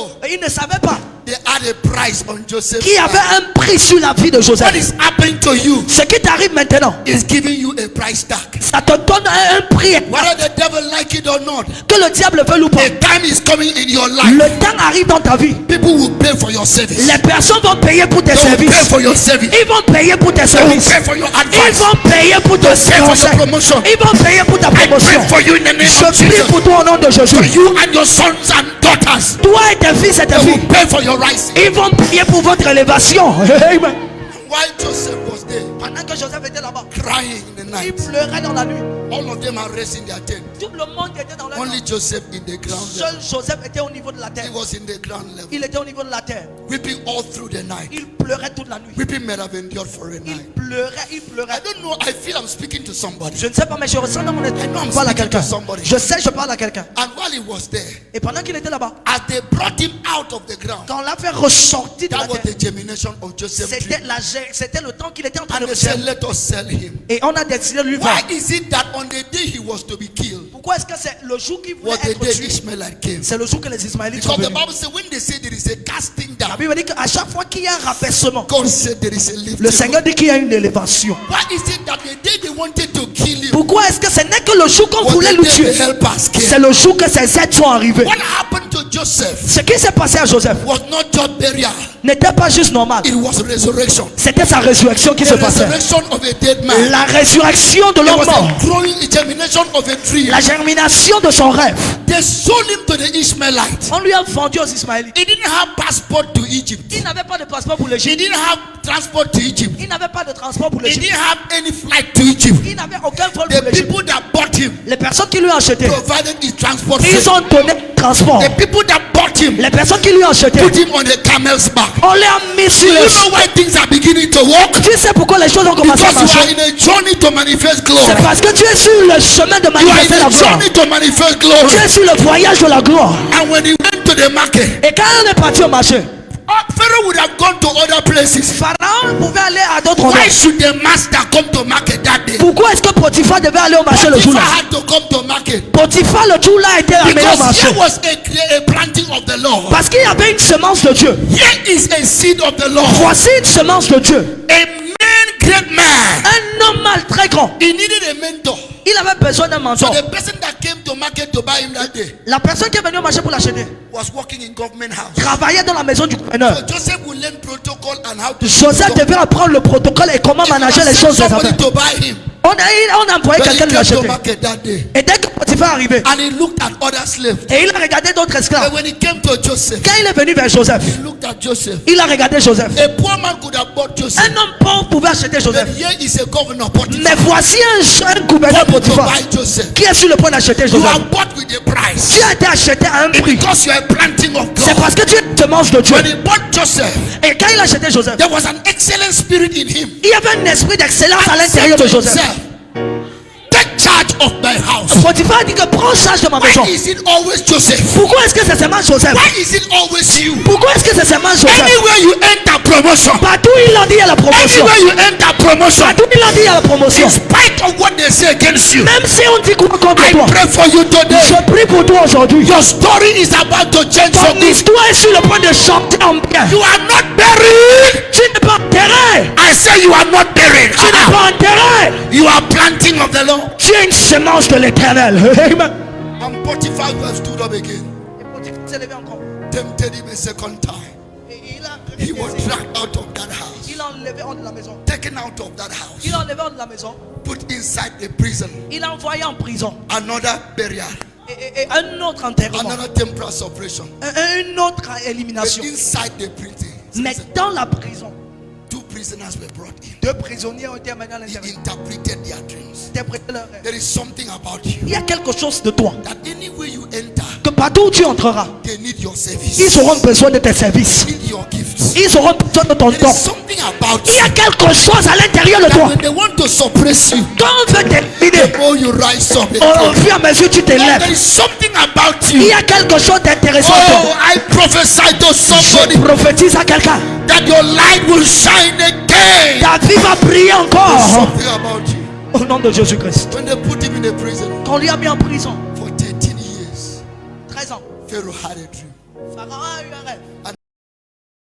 know. Et ils ne savaient pas They had a price on Joseph. qu'il y avait un prix sur la vie de What Joseph. is happening to you Ce qui t'arrive maintenant, is giving you a price tag. ça te donne un prix. Whether the devil like it or not, Que le diable veuille ou pas, a time is coming in your life. le temps arrive dans ta vie. People will pay for your service. Les personnes vont payer pour tes They will pay services. for your service. Ils vont payer pour tes They will services. pay for your Ils advice. vont payer pour tes Pay for your conseils. promotion. Ils vont payer pour ta I promotion. pray for you in the name Je of prie Jesus. pour toi au nom de For Jésus. you and your sons and daughters. Toi et tes fils et tes They filles, will pay for your rising. ils vont prier pour votre élévation. Amen. While Joseph was there, Pendant que Joseph était là-bas, crying in the il night, pleurait dans la nuit. all of them are raising their tent. Tout le monde était dans la Only nuit. Joseph in the ground Seul level. Joseph était au niveau de la He terre. was in the ground level, Il était au niveau de la terre. weeping all through the night. Il pleurait toute la nuit. Weeping may have endured for a Il night. pleurait, il I pleurait. don't know. I feel I'm speaking to somebody. Je ne sais pas, mais je ressens dans mon esprit. I know I'm Je parle à speaking quelqu'un. to somebody. Je sais, je parle à quelqu'un. And while he was there, Et pendant qu'il était là-bas, as they brought him out of the ground, quand on l'a fait ressortir de la that was terre, the germination of Joseph's c'était dream. c'était le temps qu'il était en train And de they said, faire. let us sell him. Et on a décidé de lui Why vendre. is it that on the day he was to be killed Pourquoi est-ce que c'est le jour qu'il voulait was the être day tué? Ishmaelite came? C'est le jour que les Ismaélites sont Because the venus. Bible says when they say there is a casting La down, Bible dit qu'à chaque fois qu'il y a un rabaissement, God said there is a le lifting. Seigneur dit qu'il y a une élévation. Why is it that the day they wanted to kill him Pourquoi est-ce que ce n'est que le jour qu'on was voulait the le day tuer? the helpers C'est came? le jour que ses aides sont arrivées. What happened to Joseph Ce qui s'est passé à Joseph was not just burial, n'était pas juste normal. it was resurrection. C'était sa résurrection qui The se passait. resurrection of a dead man. La résurrection de It l'homme was mort. a growing germination of a tree. La germination de son rêve. They sold him to the Ishmaelites. On lui a vendu aux Ismaélites. He didn't have passport to Egypt. Il n'avait pas de passeport pour He l'Égypte. didn't have transport to Egypt. Il n'avait pas de transport pour He l'Égypte. didn't have any flight to Egypt. Il n'avait aucun vol The pour l'Égypte. people that bought him Les personnes qui lui ont acheté, provided his transport. ils fare. ont donné le transport. The people that bought him Les personnes qui lui ont acheté, put him on a camel's back. on les a mis sur Do le you know why things are beginning to work? Tu sais pourquoi les choses ont commencé à Because you are marcher? in a journey to manifest glory. C'est parce que tu es sur le chemin de You are manifester in la a gloire. journey to manifest Tu glory. es sur le voyage de la gloire. And when he went to the market, Et quand on est parti au marché, Pharaoh would have gone to other places. Pharaon pouvait aller à d'autres endroits. Why should the master come to market that day? Pourquoi est-ce que Potiphar devait aller au marché le Potiphar jour-là? had to come to market Potiphar le jour-là était amené au because marché. here was a planting of the Lord. Parce qu'il y avait une semence de Dieu. Here is a seed of the Lord. Voici une semence de Dieu. A man, great man. Un homme mal très grand. He needed a mentor. Il avait besoin d'un So mentor. the person that came to market to buy him that day La personne qui est venue au marché pour l'acheter was working in government house. travaillait dans la maison du gouverneur. So Joseph will learn protocol and how to. Joseph devait apprendre le protocole et comment manager les choses des Somebody affaires. to buy him. On a envoyé When he quelqu'un de came to l'acheter. market that day, Et dès que Potiphar est arrivé, and he looked at other slaves. et il a regardé d'autres But esclaves. when he came to Joseph, Quand il est venu vers Joseph, he looked at Joseph. il a regardé Joseph. A poor man could have bought Joseph. Un homme pauvre pouvait acheter Joseph. But here is a governor Potiphar Mais voici un gouverneur coming to Potiphar buy Joseph. qui est sur le point d'acheter You Joseph. are bought with a price. Tu as été acheté à un prix. Because you are a planting of C'est God. parce que tu es une semence de Dieu. When he bought Joseph, Et quand il a acheté Joseph, there was an excellent spirit in him. il y avait un esprit d'excellence à And l'intérieur said de to Joseph. himself, take charge of my house. Potiphar a dit que prends charge de ma maison. Why is it always Joseph? Pourquoi est-ce que c'est seulement Joseph? Why is it always you? Pourquoi est-ce que c'est seulement Joseph? Anywhere you enter promotion, Partout il a dit il y a la promotion. anywhere you enter promotion, Partout il a dit il y a la promotion. in spite of what they say against you, Même si on dit quoi contre I toi, pray for you today. je prie pour toi aujourd'hui. Your story is about to change for Ton good. histoire est sur le point de chanter en bien. You are not buried. Tu n'es pas enterré. I say you are not buried. Tu n'es pas enterré. You are planting of the Lord. Tu es une semence de l'éternel. Amen. And Potiphar have stood up again, Et Potiphar s'est levé encore. tempted him a second time. Et He was dragged out of that house, il a enlevé hors de la maison. taken out of that house, Il a enlevé hors de la maison. put inside the prison. Il a envoyé en prison. Another burial, Et un autre enterrement. another temporal suppression. Une autre But élimination. inside the prison, Mais dans la prison, two prisoners were brought in. deux prisonniers ont été amenés à He l'intérieur. interpreted their dreams. Interpréter leurs rêves. There is something about you Il y a quelque chose de toi that anywhere you enter, que partout où tu entreras, they need your service. ils auront besoin de tes services. They need your gifts. Ils auront besoin de ton There don. is something about Il y you a quelque chose à l'intérieur de that toi. when they want to suppress you, Quand on veut t'éliminer, oh, you rise up. au fur et à mesure tu There t'élèves. is something about Il you. y a quelque chose d'intéressant en Oh, toi. I prophesy to Je somebody prophétise à quelqu'un. that your light will shine again. Ta vie va briller There's encore. something about you. Au nom de Jésus-Christ. When they put him in a prison Quand on lui a mis en prison, for 13 years, 13 ans, Pharaoh had a dream. Pharaon a eu un rêve.